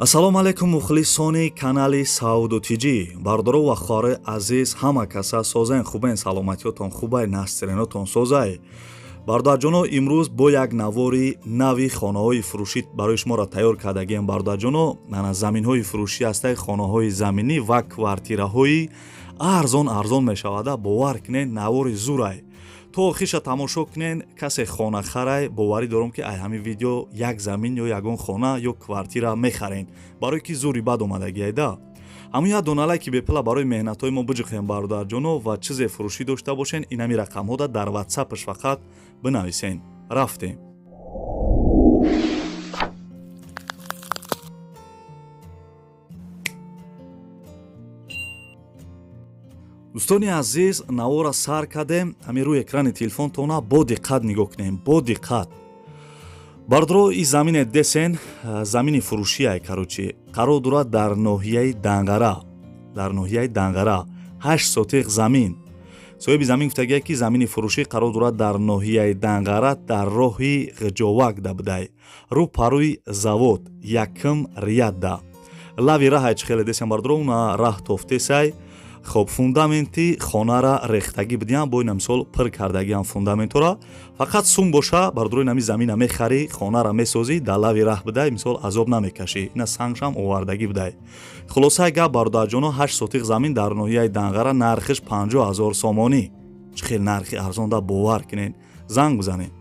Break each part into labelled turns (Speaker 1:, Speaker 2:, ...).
Speaker 1: ассалому алайкум мухлисони канали Сауду Тиҷӣ. Бардоро ва хори азиз ҳама каса созен хубен, саломатиётон хубай, настренотон созай. Бародарҷоно, имрӯз бо як навори нави хонаҳои фурӯшӣ барои шуморо тайёр кардагием. Бародарҷоно, заминҳои фурӯшӣ ҳастаи хонаҳои заминӣ ва квартираҳои арзон мешавада. Бовар кунед, навори зурай. то охиша тамошо кунен, касе хона харай, боварӣ дорам ки ай ҳамин видео як замин ё ягон хона ё квартира мехарен, барои ки зури бад омадагиайда. ҳамин як доналай ки бепила барои меҳнатҳои мо биҷухем бародарҷоно ва чизе фурӯшӣ дошта бошен, ин ҳамин рақамҳода дар ватсапаш фақат бинависен. рафтем. дӯстони азиз, навора сар кардем. ҳамин рӯи экрани телефонтона бо диққат нигоҳ кунем, бо диққат. бардро ин замине десен, замини фурӯшиай карочи. қарор дорад дар ноҳияи Данғара 8 сотиқ замин. соҳиби замин гуфтагия ки замини фурӯшӣ қарор дорад дар ноҳияи Данғара дар роҳи Ғиҷовак да будай. рӯ парӯи завод якм риядда. лави раҳай чихеле десен бардро уна раҳ тофтесай. хоб фундаменти хонара рехтагӣ будиям, бо ина мисол пир кардагиам фундаментора. фақат сум боша, бардро инами замина мехарӣ, хонара месозӣ, дар лави раҳ будай, мисол азоб намекашӣ. ина сангшам овардагӣ будай. хулосаи гап бародарҷоно, 8 сотиқ замин дар ноҳияи Данғара нархиш 50 000 сомонӣ. чӣ хел нархи арзонда, бовар кунен. занг бизанед.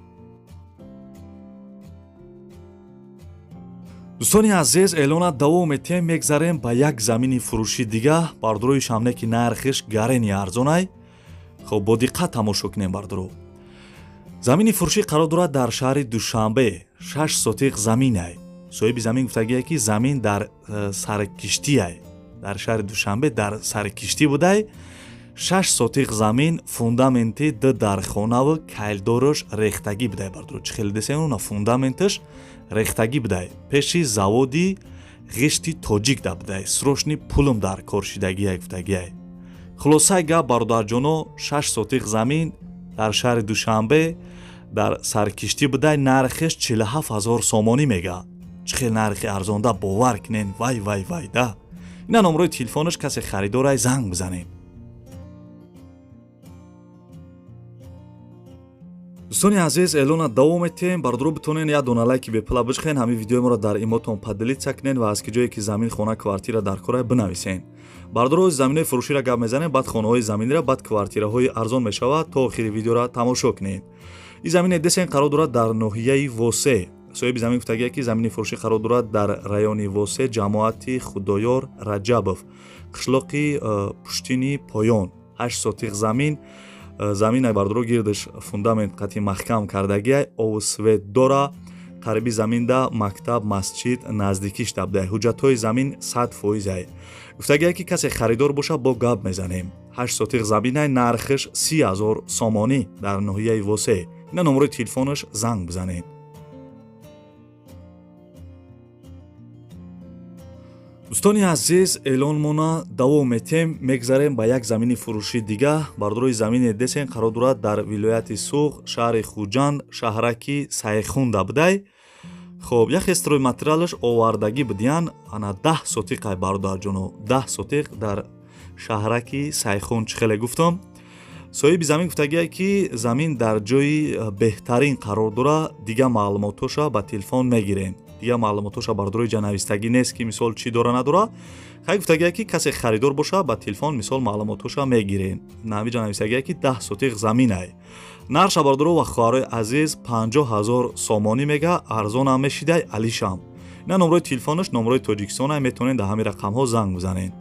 Speaker 1: дӯстони азиз, эълона давом метем. мегзарем ба як замини фурӯши дига. бардрои шамне ки нархиш гарени арзонай. хоб бо диққат тамошо кунем бардро. замини фурӯшӣ қарор дорад дар шаҳри Душанбе 6 сотиқ заминай. соҳиби замин гуфтагия ки замин дар сари киштияй. дар шаҳри Душанбе дар сари киштӣ будай. 6 сотиқ замин, фундаменти ду дархонаву кайлдораш рехтагӣ будай. бардро чӣ хел десен, уна фундаменташ рехтагӣ будай. пеши заводи ғишти тоҷик да будай. срошни пулум дар коршидагиай гуфтагиай. хулосаи гап бародарҷоно, 6 сотиқ замин дар шаҳри Душанбе дар саркиштӣ будай. нархиш 47 000 сомонӣ мега. чӣ хел нархи арзонда, бовар кунен. вай да. ина номрои телефонаш, касе харидорай, занг бизанем. дӯстони азиз, эълона давом метем. бардро битонен як дона лайки бепила бичхен, ҳамин видеои моро дар имотон падилитса кунен ва аз ки ҷое ки замин, хона, квартира дар корай бинависен. бардро заминои фурӯширо гап мезанем, баъд хонаҳои заминира, баъд квартираҳои арзон мешавад. то охири видеоро тамошо кунед. ин замине десен қарор дорад дар ноҳияи Восе. соҳиби замин гуфтагия ки замини фурӯшӣ қарор дорад дар райони Восе, ҷамоати Худоёр Раҷабов, қишлоқи Пуштини Поён. 8 сотиқ замин. заминай бардро гирдаш фундамент қатъи маҳкам кардагиай. овсвет дора. қариби заминда мактаб, масҷид наздикиш дабдай. ҳуҷҷатҳои замин 100%ай. гуфтагия ки касе харидор боша, бо гап мезанем. 8 сотиқ заминай, нархиш 30 000 сомонӣ дар ноҳияи Восе. ина номрои телефонаш, занг бизанед. дӯстони азиз, эълонмона давом метем. мегзарем ба як замини фурӯши дига. бардрои замине десен қарор дорад дар вилояти Суғ, шаҳри Хуҷанд, шаҳраки Сайхунда будай. хоб яхе стройматериалаш овардагӣ будиян. ана 10 сотиқай бародарҷоно, 10 сотиқ дар шаҳраки Сайхун. чӣ хеле гуфтам? соҳиби замин гуфтагия ки замин дар ҷои беҳтарин қарор дора. дига маълумотоша ба телефон мегирен. дига маълумотоша бардрои ҷа навистагӣ нест ки мисол чӣ дора надора. хай гуфтагия ки касе харидор боша, ба телефон мисол маълумотоша мегирен. нави ҷа навистагия ки 10 сотиқ заминай. нарша бардро ва хоҳарои азиз 50 000 сомонӣ мега. арзонам мешидай, алишам. ина номрои телефонаш, номрои Тоҷикистонай. метавонед дар ҳамин рақамҳо занг бизанед.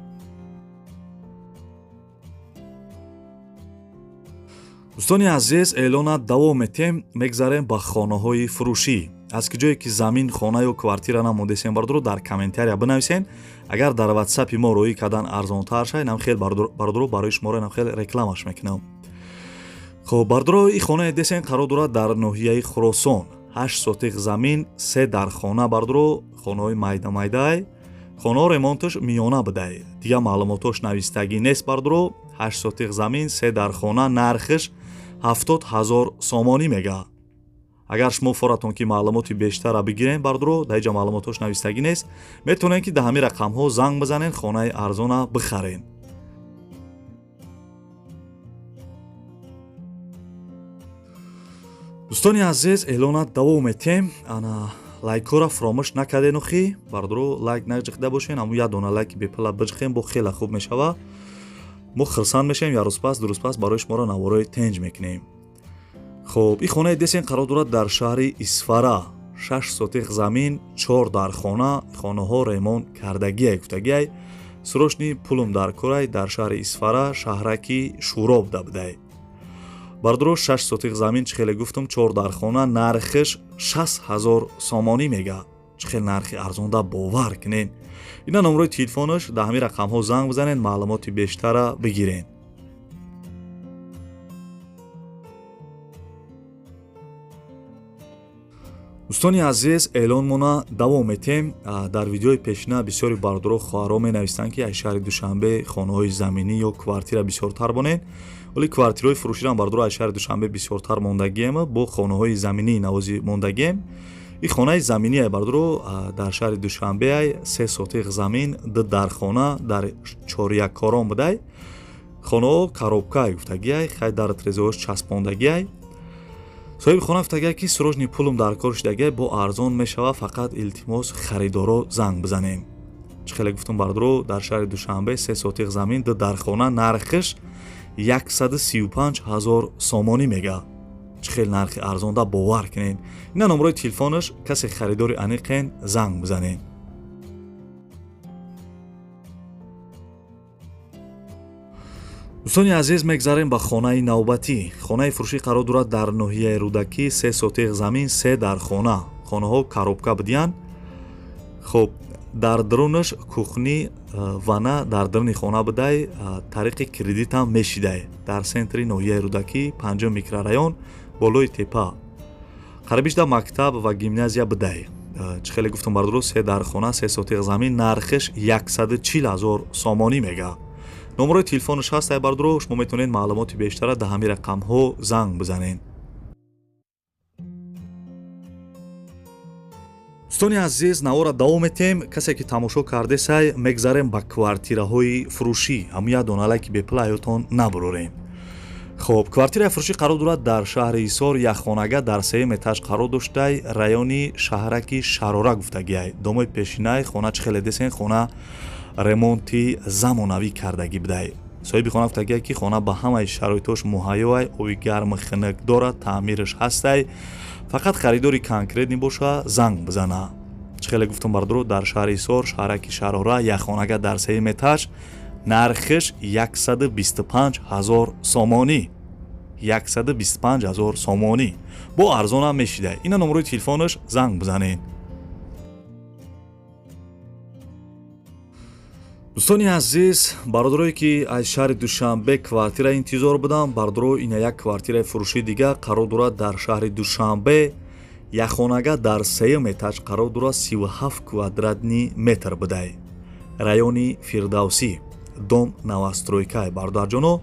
Speaker 1: дӯстони азиз, эълона давом метем. мегзарем ба хонаҳои фурӯшӣ. аз ки ҷое ки замин, хона ё квартира намудесен бардро, дар комментария бинависен. агар дар ватсапи мо роӣ кардан арзонтар шай, нам хел бардро барои шуморо нам хел рекламаш мекунам. хоб бардро ин хонае десен қарор дорад дар ноҳияи Хуросон. 8 сотиқ замин, 3 дархона бардро, хонаҳои майда-майдаай. хонаҳо ремонташ миёна будай. дига маълумотош навистагӣ нест бардро. 8 сотиқ замин, 3 дархона, нархиш 70 000 сомонӣ мега. агар шумо форатон ки маълумоти бештара бигирен бардро дар инҷа маълумотош навистагӣ нест метавонед ки дар ҳамин рақамҳо занг бизанед хонаи арзона бихарен. дӯстони азиз эълона давом метем ана лайкора фаромӯш накарден охи бардро лайк наҷиқда бошен аммо як дона лайки бепала биҷихем бо хеле хуб мешава мо хирсанд мешавем я рӯзпас дурӯзпас барои шуморо наворои тенҷ мекунем. хуб ин хонаи десен қарор дорад дар шаҳри Исфара 6 сотих замин 4 дар хона хонаҳо ремонт кардагиай гуфтагиай сӯрошни пулум дар корай дар шаҳри Исфара шаҳраки Шуроб дабдай бардро 6 сотих замин чихеле гуфтум 4 дар хона нархиш 60,000 сомонӣ мега чихел нархи арзонда бовар кунен. ина номрои телефонош дар ҳамин рақамҳо занг бизанен маълумоти бештара бигирен. дӯстони азиз эълонмона давом метем дар видеои пешина бисёри бардоро хоҳаро менавистанд ки аз шаҳри душанбе хонаҳои заминӣ ё квартира бисёртар бонен вале квартираҳои фурӯшидан бардоро аз шаҳри душанбе бисёртар мондагием бо хонаҳои заминии навозӣ мондагием. ин хонаи заминие бардоро дар шаҳри душанбеай 3 сотих замин ду дархона дар чоряккорон будай хонаҳо коробкаи гуфтагиай хай дар трезоҳош часпондагиай соҳиби хона гуфтагиай ки сӯрожни пулум дар кор шудагиай бо арзон мешава фақат илтимос харидоро занг бизанем. чихеле гуфтум бардоро дар шаҳри душанбе 3 сотих замин ду дархона нархиш 135,000 сомонӣ мега чихел нархи арзонда бовар кунен. ина номрои телефонош касе харидори аниқен занг бизанен. дӯстони азиз мегзарем ба хонаи навбатӣ. хонаи фурӯшӣ қарор дорад дар ноҳияи рӯдакӣ 3 сотих замин 3 дар хона хонаҳо коробка будиянд. хуб дар дарунаш кухни вана дар даруни хона будай тариқи кредитам мешидай дар сентри ноҳияи рӯдакӣ 5 микрорайон болои тепа қарибишда мактаб ва гимназия будай чихеле гуфтум бардоро 3 дар хона 3 сотих замин нархиш 140,000 сомонӣ мега номрои телефонош ҳастай бардоро шумо метавонед маълумоти бештара дар ҳамин рақамҳо занг бизанед. дӯстони азиз навора давом метем касе ки тамошо кардесай мегзарем ба квартираҳои фурӯшӣ ҳамун як дона лайки бепла ҳаётон набурорем. хуб квартираи фурӯшӣ қарор дорад дар шаҳри Ҳисор якхонага дар 3 этаж қарор доштай райони шаҳраки Шарора гуфтагиай домои пешинаи хона чихеле десен хона ремонти замонавӣ кардагӣ будай соҳиби хона гуфтагиай ки хона ба ҳамаи шароитош муҳайёай оби гарми хинак дорад таъмираш ҳастай фақат харидори конкретни боша занг бизана. чихеле гуфтум бардоро дар шаҳри Ҳисор шаҳраки Шарора якхонага дар 3 этаж нархиш 125,000 сомонӣ 125,000 сомонӣ бо арзонам мешидай. ина номрои телефонош занг бизанед. дӯстони азиз бародарое ки аз шаҳри душанбе квартира интизор буданд бардоро ина як квартираи фурӯшии дига қарор дорад дар шаҳри душанбе якхонага дар 3 этаж қарор дорад 37 квадратни метр будай райони Фирдавсӣ дом новостройкай бародарҷоно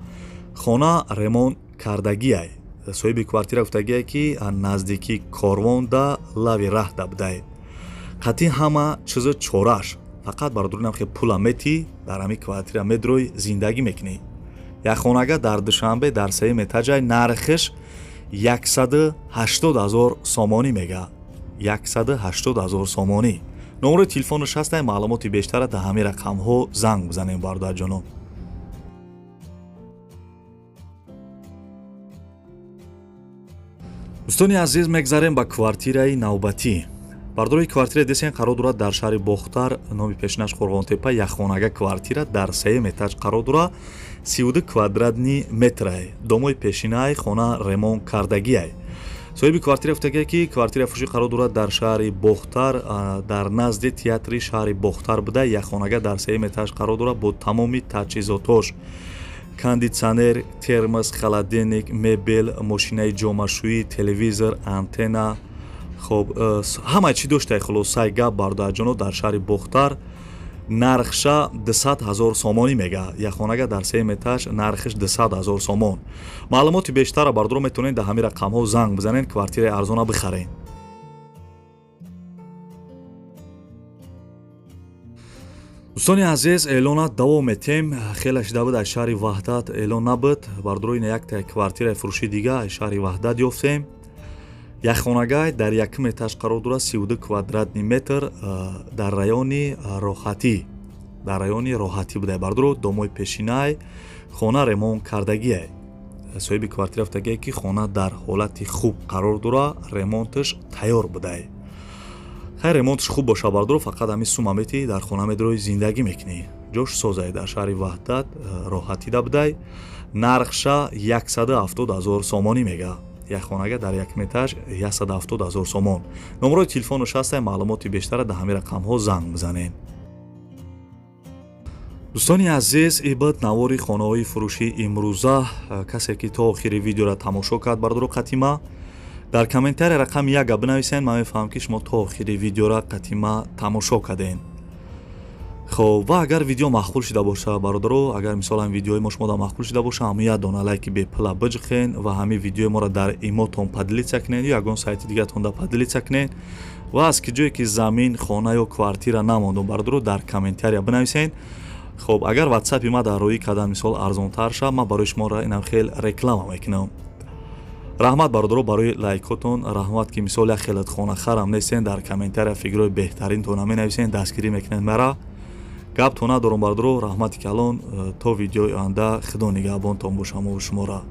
Speaker 1: хона ремонт кардагиай соҳиби квартира гуфтагиай ки наздики корвон да лави раҳ дабдай қатъи ҳама чизу чораш фақат бародаронам ки пула мети дар ҳамин квартира медрой зиндагӣ мекунӣ. якхонага дар душанбе дар 3 этажай нархиш 180,000 сомонӣ мега 180,000 сомонӣ номрои телефонош ҳастай маълумоти бештара дар ҳамин рақамҳо занг бизанем бародарҷоно. дӯстони азиз мегзарем ба квартираи навбатӣ. бардорои квартира десен қарор дорад дар шаҳри Бохтар номи пешинаш Қурғонтепа якхонага квартира дар 3 этаж қарор дорад 32 квадратни метрай домои пешинаи хона ремонт кардагиай соҳиби квартира гуфтагиай ки квартираи фурӯшӣ қарор дорад дар шаҳри Бохтар дар назди театри шаҳри Бохтар буда якхонага дар 3 этаж қарор дорад бо тамоми таҷҳизотош кондитсионер термос холодильник мебел мошинаи ҷомашӯӣ телевизор антенна хуб ҳамаи чӣ доштаи хулосаи гап бародарҷоно дар шаҳри Бохтар нархша 200,000 сомонӣ мега. Як хонага дар 3 этаж нархиш 200,000 сомон. Маълумоти бештара бардро метавонед дар ҳамин рақамҳо занг бизанед, квартираи арзона бихаред. дӯстони азиз, эълонат давом метем. хеле шида буд аз шаҳри ваҳдат эълон набуд. Бардрои якта квартираи фурӯши дига аз шаҳри ваҳдат ёфтем. як хонагай дар 1 этаж қарор дорад, 32 квадратни метр дар райони роҳатӣ. дар райони роҳатӣ буда бардро домои пешинай хона ремонт кардагие. соҳиби квартира гуфтагие ки хона дар ҳолати хуб қарор дора, ремонтиш тайёр будай. хайр ремонтиш хуб боша бардро фақат ҳамин сума мети дар хона медрои зиндагӣ мекунӣ. ҷош созай дар шаҳри ваҳдат роҳатида будай. нархша 170,000 сомонӣ мега. як хонага дар 1 этаж 170,000 сомон. номерои телефону шастай маълумоти бештара дар ҳамин рақамҳо занг бизанед. дӯстони азиз, ин буд навори хонаҳои фурӯшии имрӯза. касе ки то охири видеоро тамошо кард бардро қатима дар комментария рақами 1 бинависед. ман мефаҳмам ки шумо то охири видеоро қатима тамошо кардем. хоб ва агар видео махқул шуда боша бародаро, агар мисолан видеои мо шумода махқул шуда боша, ҳамин як дона лайки бепла биҷихен ва ҳамин видеои моро дар имотон падилица кунед ё ягон сайти дигатонда падилица кунед ва аз ки ҷое ки замин, хона ё квартира намонду бародаро дар комментария бинависед. хоб агар ватсапи ма дар роҳи кардан мисол арзонтар шав, ман барои шумо инам хел реклама мекунам. раҳмат бародаро барои лайкотон, раҳмат ки мисол як хелат хона харам нестен, дар комментария фикрҳои беҳтаринтона менависед, дастгирӣ мекунед мара. гап то надорум бародаро. раҳмати калон. то видеои оянда худо нигаҳбонтон бошаму шуморо.